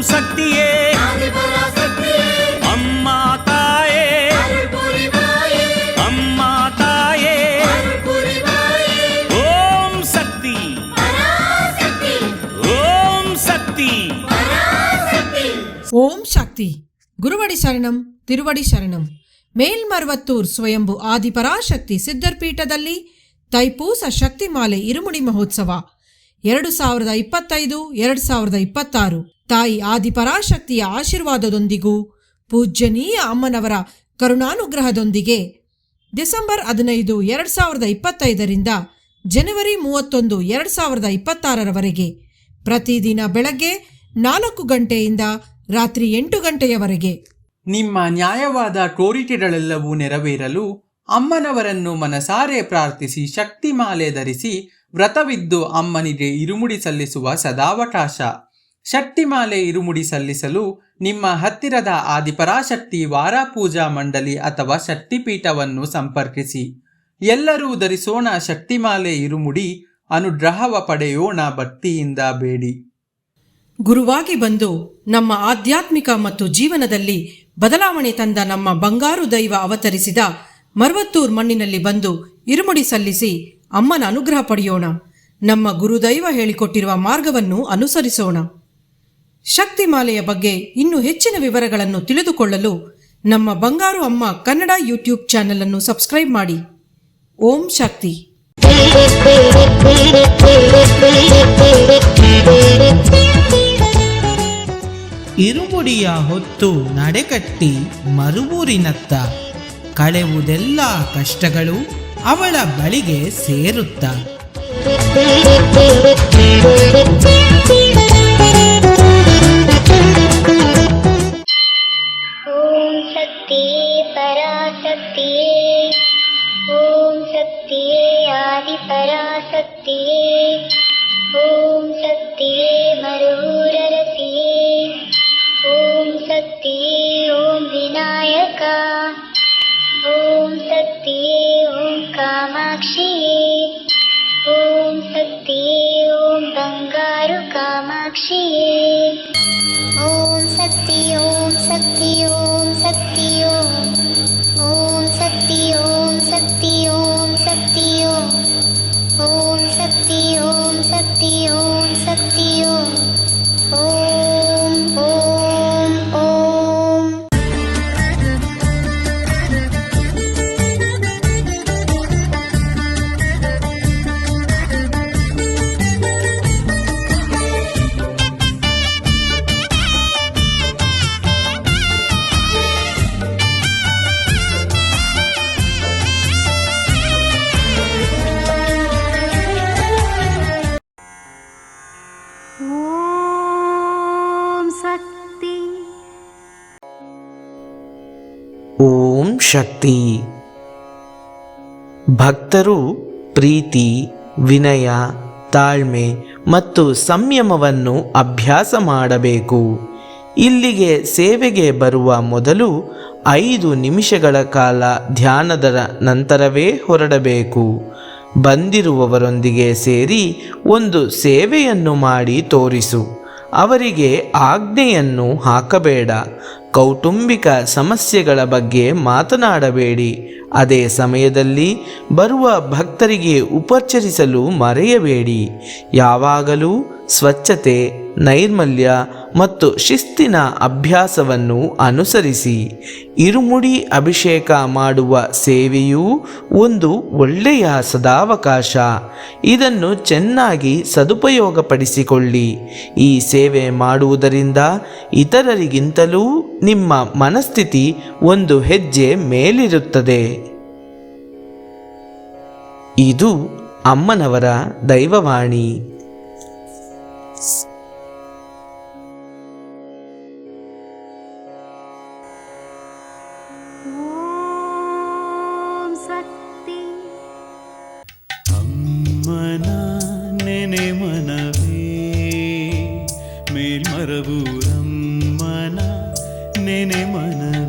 ಶಕ್ತಿಯೇ ಅಮ್ಮ ತಾಯೇ, ಅಮ್ಮ ತಾಯೇ, ಓಂ ಶಕ್ತಿ, ಓಂ ಶಕ್ತಿ. ಓಂ ಶಕ್ತಿ. ಗುರುವಡಿ ಶರಣಂ, ತಿರುವಡಿ ಶರಣಂ. ಮೇಲ್ಮರ್ವತ್ತೂರ್ ಸ್ವಯಂಭು ಆದಿಪರಾಶಕ್ತಿ ಸಿದ್ಧರ್ಪೀಠದಲ್ಲಿ ತೈಪೂಸ ಶಕ್ತಿಮಾಲೆ ಇರುಮುಡಿ ಮಹೋತ್ಸವ 2025-2026 ತಾಯಿ ಆದಿಪರಾಶಕ್ತಿಯ ಆಶೀರ್ವಾದದೊಂದಿಗೂ ಪೂಜ್ಯನೀಯ ಅಮ್ಮನವರ ಕರುಣಾನುಗ್ರಹದೊಂದಿಗೆ ಡಿಸೆಂಬರ್ 15, 2025 ಜನವರಿ 31, 2026 ಪ್ರತಿದಿನ ಬೆಳಗ್ಗೆ 4 ಗಂಟೆಯಿಂದ ರಾತ್ರಿ 8 ಗಂಟೆಯವರೆಗೆ. ನಿಮ್ಮ ನ್ಯಾಯವಾದ ಕೋರಿಕೆಗಳೆಲ್ಲವೂ ನೆರವೇರಲು ಅಮ್ಮನವರನ್ನು ಮನಸಾರೆ ಪ್ರಾರ್ಥಿಸಿ ಶಕ್ತಿಮಾಲೆ ಧರಿಸಿ ವ್ರತವಿದ್ದು ಅಮ್ಮನಿಗೆ ಇರುಮುಡಿ ಸಲ್ಲಿಸುವ ಸದಾವಕಾಶ. ಶಕ್ತಿಮಾಲೆ ಇರುಮುಡಿ ಸಲ್ಲಿಸಲು ನಿಮ್ಮ ಹತ್ತಿರದ ಆದಿಪರಾಶಕ್ತಿ ವಾರಾಪೂಜಾ ಮಂಡಳಿ ಅಥವಾ ಶಕ್ತಿಪೀಠವನ್ನು ಸಂಪರ್ಕಿಸಿ. ಎಲ್ಲರೂ ಧರಿಸೋಣ ಶಕ್ತಿಮಾಲೆ ಇರುಮುಡಿ, ಅನುಗ್ರಹವ ಪಡೆಯೋಣ ಭಕ್ತಿಯಿಂದ ಬೇಡಿ. ಗುರುವಾಗಿ ಬಂದು ನಮ್ಮ ಆಧ್ಯಾತ್ಮಿಕ ಮತ್ತು ಜೀವನದಲ್ಲಿ ಬದಲಾವಣೆ ತಂದ ನಮ್ಮ ಬಂಗಾರು ದೈವ ಅವತರಿಸಿದ ಮರ್ವತ್ತೂರ್ ಮಣ್ಣಿನಲ್ಲಿ ಬಂದು ಇರುಮುಡಿ ಸಲ್ಲಿಸಿ ಅಮ್ಮನ ಅನುಗ್ರಹ ಪಡೆಯೋಣ. ನಮ್ಮ ಗುರುದೈವ ಹೇಳಿಕೊಟ್ಟಿರುವ ಮಾರ್ಗವನ್ನು ಅನುಸರಿಸೋಣ. ಶಕ್ತಿಮಾಲೆಯ ಬಗ್ಗೆ ಇನ್ನೂ ಹೆಚ್ಚಿನ ವಿವರಗಳನ್ನು ತಿಳಿದುಕೊಳ್ಳಲು ನಮ್ಮ ಬಂಗಾರು ಅಮ್ಮ ಕನ್ನಡ ಯೂಟ್ಯೂಬ್ ಚಾನೆಲ್ ಅನ್ನು ಸಬ್ಸ್ಕ್ರೈಬ್ ಮಾಡಿ. ಓಂ ಶಕ್ತಿ. ಇರುಮುಡಿಯ ಹೊತ್ತು ನಡೆಕಟ್ಟಿ ಮರುವೂರಿನತ್ತ ಕಳೆವುದೆಲ್ಲ ಕಷ್ಟಗಳು ಅವಳ ಬಳಿಗೆ ಸೇರುತ್ತ. ಓಂ ಶಕ್ತಿಯೇ ಪರಾಶಕ್ತಿಯೇ, ಓಂ ಶಕ್ತಿಯೇ ಆದಿಪರಾಶಕ್ತಿಯೇ, ಓಂ ಶಕ್ತಿಯೇ ಮರುರರಸಿಯೇ, ಓಂ ಶಕ್ತಿಯೇ ಓಂ ವಿನಾಯಕ, ಓಂ ಶಕ್ತಿಯೇ ಓಂ ಕಾಮಾಕ್ಷಿಯೇ, ಓಂ ಶಕ್ತಿಯೇ ಓಂ ಬಂಗಾರು ಕಾಮಾಕ್ಷಿಯೇ, ಓಂ ಶಕ್ತಿ ಓಂ ಶಕ್ತಿ ಓಂ ಶಕ್ತಿ ಓಂ ಶಕ್ತಿ ಓಂ ಶಕ್ತಿ ಓಂ ಶಕ್ತಿ ಓಂ ಶಕ್ತಿ ಓಂ ಶಕ್ತಿ ಓಂ ಶಕ್ತಿ ಓಂ ಓಂ ಓಂ. ಓಂ ಶಕ್ತಿ. ಭಕ್ತರು ಪ್ರೀತಿ, ವಿನಯ, ತಾಳ್ಮೆ ಮತ್ತು ಸಂಯಮವನ್ನು ಅಭ್ಯಾಸ ಮಾಡಬೇಕು. ಇಲ್ಲಿಗೆ ಸೇವೆಗೆ ಬರುವ ಮೊದಲು 5 ನಿಮಿಷಗಳ ಕಾಲ ಧ್ಯಾನದ ನಂತರವೇ ಹೊರಡಬೇಕು. ಬಂದಿರುವವರೊಂದಿಗೆ ಸೇರಿ ಒಂದು ಸೇವೆಯನ್ನು ಮಾಡಿ ತೋರಿಸು. ಅವರಿಗೆ ಆಜ್ಞೆಯನ್ನು ಹಾಕಬೇಡ. ಕೌಟುಂಬಿಕ ಸಮಸ್ಯೆಗಳ ಬಗ್ಗೆ ಮಾತನಾಡಬೇಡಿ. ಅದೇ ಸಮಯದಲ್ಲಿ ಬರುವ ಭಕ್ತರಿಗೆ ಉಪಚರಿಸಲು ಮರೆಯಬೇಡಿ. ಯಾವಾಗಲೂ ಸ್ವಚ್ಛತೆ, ನೈರ್ಮಲ್ಯ ಮತ್ತು ಶಿಸ್ತಿನ ಅಭ್ಯಾಸವನ್ನು ಅನುಸರಿಸಿ. ಇರುಮುಡಿ ಅಭಿಷೇಕ ಮಾಡುವ ಸೇವೆಯೂ ಒಂದು ಒಳ್ಳೆಯ ಸದಾವಕಾಶ. ಇದನ್ನು ಚೆನ್ನಾಗಿ ಸದುಪಯೋಗಪಡಿಸಿಕೊಳ್ಳಿ. ಈ ಸೇವೆ ಮಾಡುವುದರಿಂದ ಇತರರಿಗಿಂತಲೂ ನಿಮ್ಮ ಮನಸ್ಥಿತಿ ಒಂದು ಹೆಜ್ಜೆ ಮೇಲಿರುತ್ತದೆ. ಇದು ಅಮ್ಮನವರ ದೈವವಾಣಿ. ಅಮ್ಮನ ನೆನೆ ಮನವೇ ಮೇಲ್ಮರವೂರಮ್ಮನ ನೆನೆ ಮನವೇ.